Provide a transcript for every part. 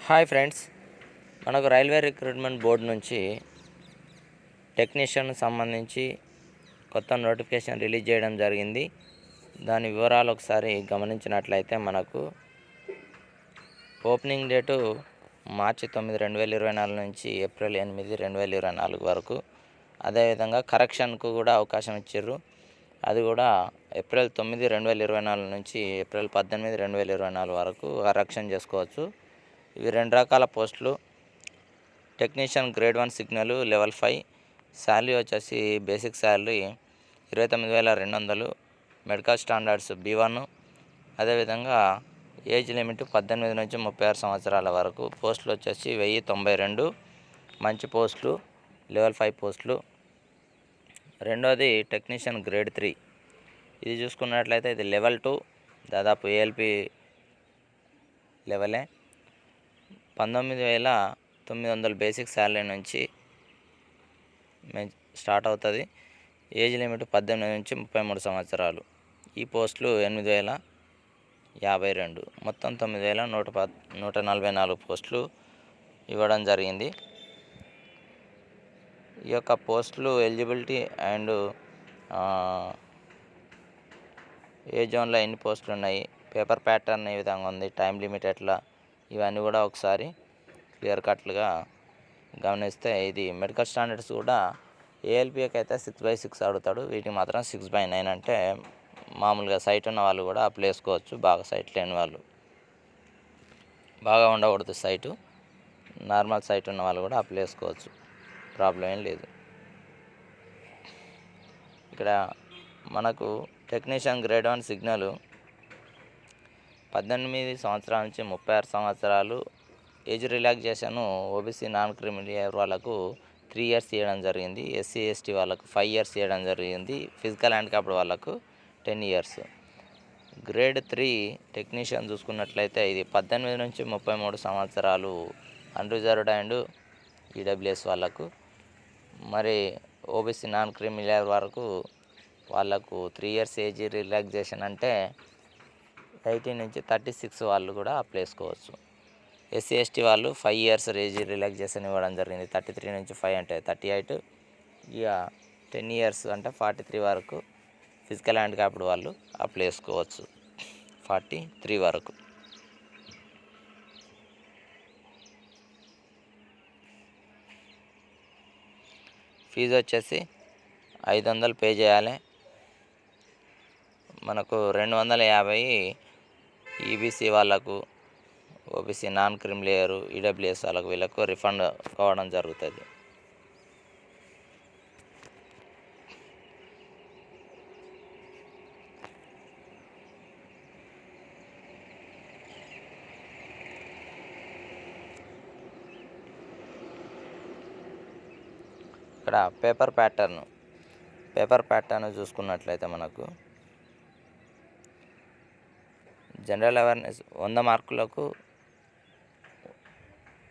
Hi friends, మనకు railway recruitment board నుంచి technician సంబంధించి కొత్త నోటిఫికేషన్ రిలీజ్ చేయడం జరిగింది. దాని వివరాలు ఒకసారి గమనించినట్లయితే మనకు ఓపెనింగ్ డేటు మార్చి 9, 2024 నుంచి ఏప్రిల్ 8, 2024 వరకు. అదేవిధంగా కరెక్షన్కు కూడా అవకాశం ఇచ్చారు. అది కూడా ఏప్రిల్ 9, 2024 నుంచి ఏప్రిల్ 18, 2024 వరకు కరెక్షన్ చేసుకోవచ్చు. ఇవి 2 రకాల పోస్టులు. Technician grade 1 signal level 5. Salary వచ్చేసి basic salary 29,200. Medical standards B1. అదేవిధంగా ఏజ్ లిమిట్ 18 నుంచి 36 సంవత్సరాల వరకు. పోస్టులు వచ్చేసి 1092 మంచి పోస్టులు, లెవెల్ 5 పోస్టులు. రెండోది టెక్నీషియన్ గ్రేడ్ 3. ఇది చూసుకున్నట్లయితే ఇది లెవెల్ 2, దాదాపు ALP లెవెలే. 19,900 బేసిక్ శాలరీ నుంచి స్టార్ట్ అవుతుంది. ఏజ్ లిమిట్ 18 నుంచి 33 సంవత్సరాలు. ఈ పోస్టులు 8,052. మొత్తం 9,144 పోస్టులు ఇవ్వడం జరిగింది. ఈ యొక్క పోస్టులు ఎలిజిబిలిటీ అండ్ ఏ జోన్లో ఎన్ని పోస్టులు ఉన్నాయి, పేపర్ ప్యాటర్న్ ఏ విధంగా ఉంది, టైం లిమిట్ ఎట్లా, ఇవన్నీ కూడా ఒకసారి క్లియర్ కట్లుగా గమనిస్తే, ఇది మెడికల్ స్టాండర్డ్స్ కూడా ALPకి అయితే 6/6 అడుగుతాడు. వీటికి మాత్రం 6/9. అంటే మామూలుగా సైట్ ఉన్న వాళ్ళు కూడా అప్లై చేసుకోవచ్చు. బాగా సైట్ లేని వాళ్ళు, బాగా ఉండకూడదు సైటు, నార్మల్ సైట్ ఉన్న వాళ్ళు కూడా అప్లై చేసుకోవచ్చు. ప్రాబ్లం ఏం లేదు. ఇక్కడ మనకు టెక్నీషియన్ గ్రేడ్ 1 సిగ్నల్ 18 సంవత్సరాల నుంచి 36 సంవత్సరాలు. Age relaxation OBC non creamy layer వాళ్ళకు 3 ఇయర్స్ ఇవ్వడం జరిగింది. SC ST వాళ్ళకు 5 ఇయర్స్ ఇవ్వడం జరిగింది. ఫిజికల్ హ్యాండిక్యాప్డ్ వాళ్ళకు 10 ఇయర్స్. గ్రేడ్ 3 టెక్నీషియన్ చూసుకున్నట్లయితే ఇది 18 నుంచి 33 సంవత్సరాలు అన్రిజర్వ్డ్ అండ్ EWS వాళ్ళకు. మరి OBC నాన్ క్రిమిలియర్ వరకు వాళ్ళకు 3 ఇయర్స్ ఏజ్ రిలాక్సేషన్ అంటే 18 నుంచి 36 వాళ్ళు కూడా అప్లై చేసుకోవచ్చు. SC ST వాళ్ళు 5 ఇయర్స్ ఏజ్ రిలాక్సేషన్ ఇవ్వడం జరిగింది. 33 నుంచి 5 అంటే 38. ఇక 10 ఇయర్స్ అంటే 43 వరకు ఫిజికల్ హ్యాండిక్యాప్డ్ వాళ్ళు అప్లై చేసుకోవచ్చు. 43 వరకు. ఫీజు వచ్చేసి 500 పే చేయాలి. మనకు 250 EBC వాళ్ళకు, OBC నాన్ క్రిమిలియర్, EWS వాళ్ళకు, వీళ్ళకు రిఫండ్ కావడం జరుగుతుంది. ఇక్కడ పేపర్ ప్యాటర్న్ చూసుకున్నట్లయితే మనకు జనరల్ అవేర్నెస్ 100 మార్కులకు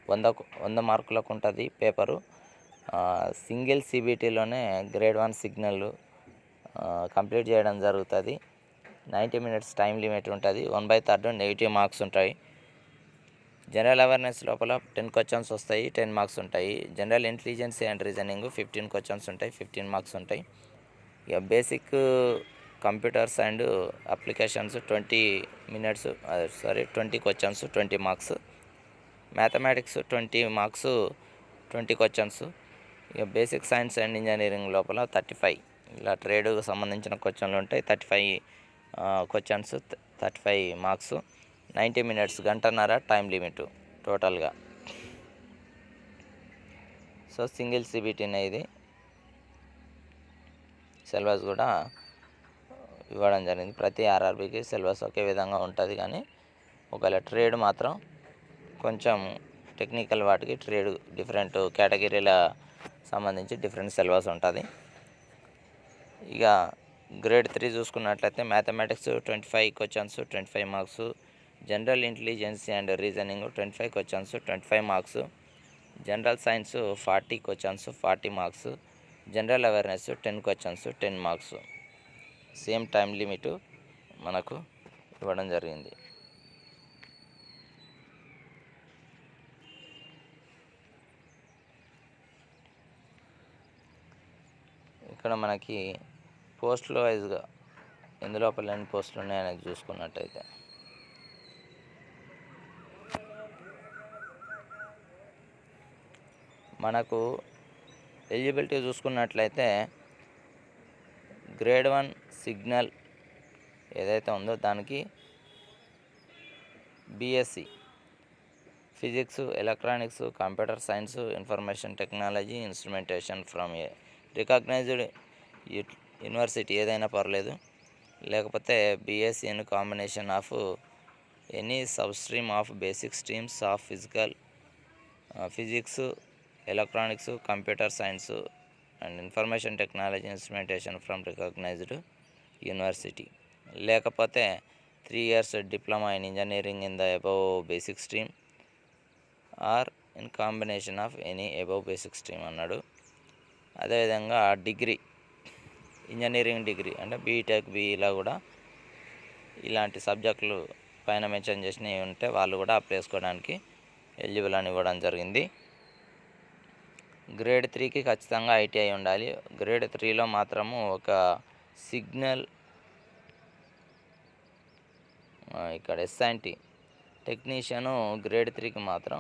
100 మార్కులకు ఉంటుంది పేపరు. సింగిల్ CBTలోనే గ్రేడ్ 1 సిగ్నల్ కంప్లీట్ చేయడం జరుగుతుంది. 90 మినిట్స్ టైం లిమిట్ ఉంటుంది. 1/3 నెగిటివ్ మార్క్స్ ఉంటాయి. జనరల్ అవేర్నెస్ లోపల 10 క్వశ్చన్స్ వస్తాయి, 10 మార్క్స్ ఉంటాయి. General intelligence and reasoning 15 questions ఉంటాయి, 15 మార్క్స్ ఉంటాయి. ఇక basic computers and applications 20 questions, 20 marks. Mathematics 20 marks, 20 questions. ఇక బేసిక్ సైన్స్ అండ్ ఇంజనీరింగ్ లోపల 35. ఇలా ట్రేడ్కు సంబంధించిన క్వశ్చన్లు ఉంటాయి. 35 క్వశ్చన్స్, 35 మార్క్స్. 90 మినిట్స్, గంటన్నర టైం లిమిట్ టోటల్గా. సో సింగిల్ CBTనే ఇది. సిలబస్ కూడా ఇవ్వడం జరిగింది. ప్రతి RRBకి సిలబస్ ఒకే విధంగా ఉంటుంది, కానీ ఒకవేళ ట్రేడ్ మాత్రం కొంచెం టెక్నికల్ వాటికి ట్రేడ్ డిఫరెంట్ కేటగిరీల సంబంధించి డిఫరెంట్ సిలబస్ ఉంటుంది. ఇక గ్రేడ్ 3 చూసుకున్నట్లయితే mathematics 25 questions, 25 marks. General intelligence and reasoning 25 questions, 25 marks. General science 40 questions, 40 marks. General awareness 10 questions, 10 marks. Same time limit మనకు ఇవ్వడం జరిగింది. ఇక్కడ మనకి పోస్టుల వైజ్గా ఎందులోపల ఎన్ని పోస్టులు ఉన్నాయనేది చూసుకున్నట్టయితే మనకు ఎలిజిబిలిటీ చూసుకున్నట్లయితే గ్రేడ్ 1 సిగ్నల్ ఏదైతే ఉందో దానికి BSc physics, electronics, computer science, information technology, instrumentation from a recognised university ఏదైనా పర్లేదు, లేకపోతే BSc in combination of any sub stream of basic streams of physics, electronics, computer science and information technology, instrumentation from recognised university, లేకపోతే 3 years diploma in engineering in the above basic stream or in combination of any above basic stream అన్నాడు. అదేవిధంగా degree, engineering degree అంటే BTech, బీఈలో కూడా ఇలాంటి సబ్జెక్టులు పైన mention చేసినవి ఉంటే వాళ్ళు కూడా అప్లై చేసుకోవడానికి ఎలిజిబుల్ అని ఇవ్వడం జరిగింది. గ్రేడ్ 3కి ఖచ్చితంగా ఐటీఐ ఉండాలి. గ్రేడ్ 3లో మాత్రము ఒక సిగ్నల్ ఇక్కడ ఎస్ఎన్టీ టెక్నీషియను గ్రేడ్ 3కి మాత్రం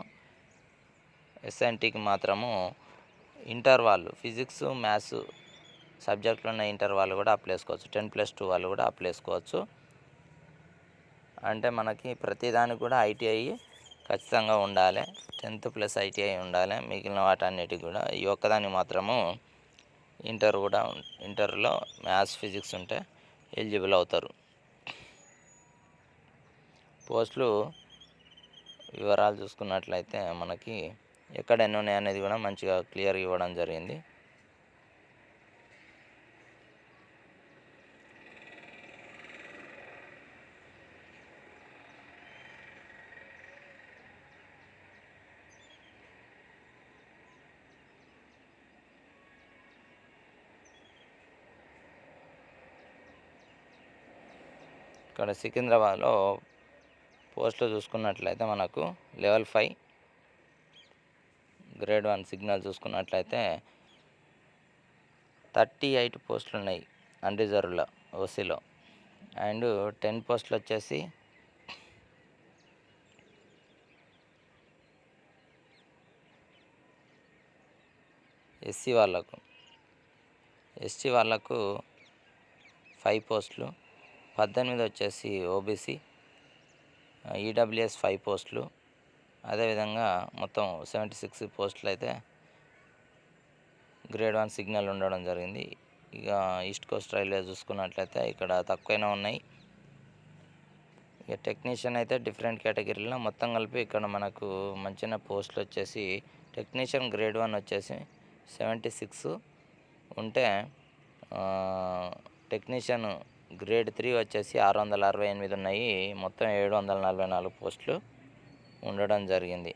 ఎస్ఎన్టీకి మాత్రము ఇంటర్ వాళ్ళు ఫిజిక్స్, మ్యాథ్స్ సబ్జెక్టులు ఉన్న ఇంటర్ వాళ్ళు కూడా అప్లై చేసుకోవచ్చు. 10+2 వాళ్ళు కూడా అప్లై చేసుకోవచ్చు. అంటే మనకి ప్రతిదానికి కూడా ఐటీఐ ఖచ్చితంగా ఉండాలి. 10th ప్లస్ ఐటీఐ ఉండాలి. మిగిలిన వాటన్నిటికి కూడా ఈ ఒక్కదానికి మాత్రము ఇంటర్లో మ్యాథ్స్, ఫిజిక్స్ ఉంటే ఎలిజిబుల్ అవుతారు. పోస్టులు వివరాలు చూసుకున్నట్లయితే మనకి ఎక్కడ ఎన్ని ఉన్నాయి అనేది కూడా మంచిగా క్లియర్గా ఇవ్వడం జరిగింది. ఇక్కడ సికింద్రాబాద్లో పోస్టులు చూసుకున్నట్లయితే మనకు లెవెల్ 5 గ్రేడ్ 1 సిగ్నల్ చూసుకున్నట్లయితే 38 పోస్టులు ఉన్నాయి అన్రిజర్వ్లో ఓసీలో. అండ్ 10 పోస్టులు వచ్చేసి ఎస్సీ వాళ్ళకు 5 పోస్టులు, 18 వచ్చేసి ఓబీసీ, ఈడబ్ల్యూఎస్ 5 పోస్టులు. అదేవిధంగా మొత్తం 76 పోస్టులు అయితే గ్రేడ్ 1 సిగ్నల్ ఉండడం జరిగింది. ఇక ఈస్ట్ కోస్ట్ రైల్వే చూసుకున్నట్లయితే ఇక్కడ తక్కువైనా ఉన్నాయి. ఇక టెక్నీషియన్ అయితే డిఫరెంట్ కేటగిరీలో మొత్తం కలిపి ఇక్కడ మనకు మంచిగా పోస్టులు వచ్చేసి టెక్నీషియన్ గ్రేడ్ 1 వచ్చేసి 76 ఉంటే టెక్నీషియన్ గ్రేడ్ 3 వచ్చేసి 668 ఉన్నాయి. మొత్తం 744 పోస్టులు ఉండడం జరిగింది.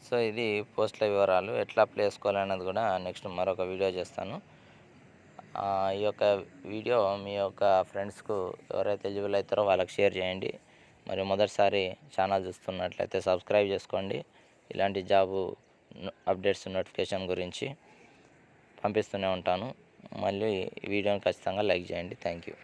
సో ఇది పోస్టుల వివరాలు. ఎట్లా అప్లై చేసుకోవాలన్నది కూడా నెక్స్ట్ మరొక వీడియో చేస్తాను. ఈ యొక్క వీడియో మీ యొక్క ఫ్రెండ్స్కు ఎవరైతే ఎలిజిబుల్ అవుతారో వాళ్ళకి షేర్ చేయండి. మరి మొదటిసారి ఛానల్ చూస్తున్నట్లయితే సబ్స్క్రైబ్ చేసుకోండి. ఇలాంటి జాబు అప్డేట్స్ నోటిఫికేషన్ గురించి పంపిస్తూనే ఉంటాను. మళ్ళీ ఈ వీడియోని ఖచ్చితంగా లైక్ చేయండి. Thank you.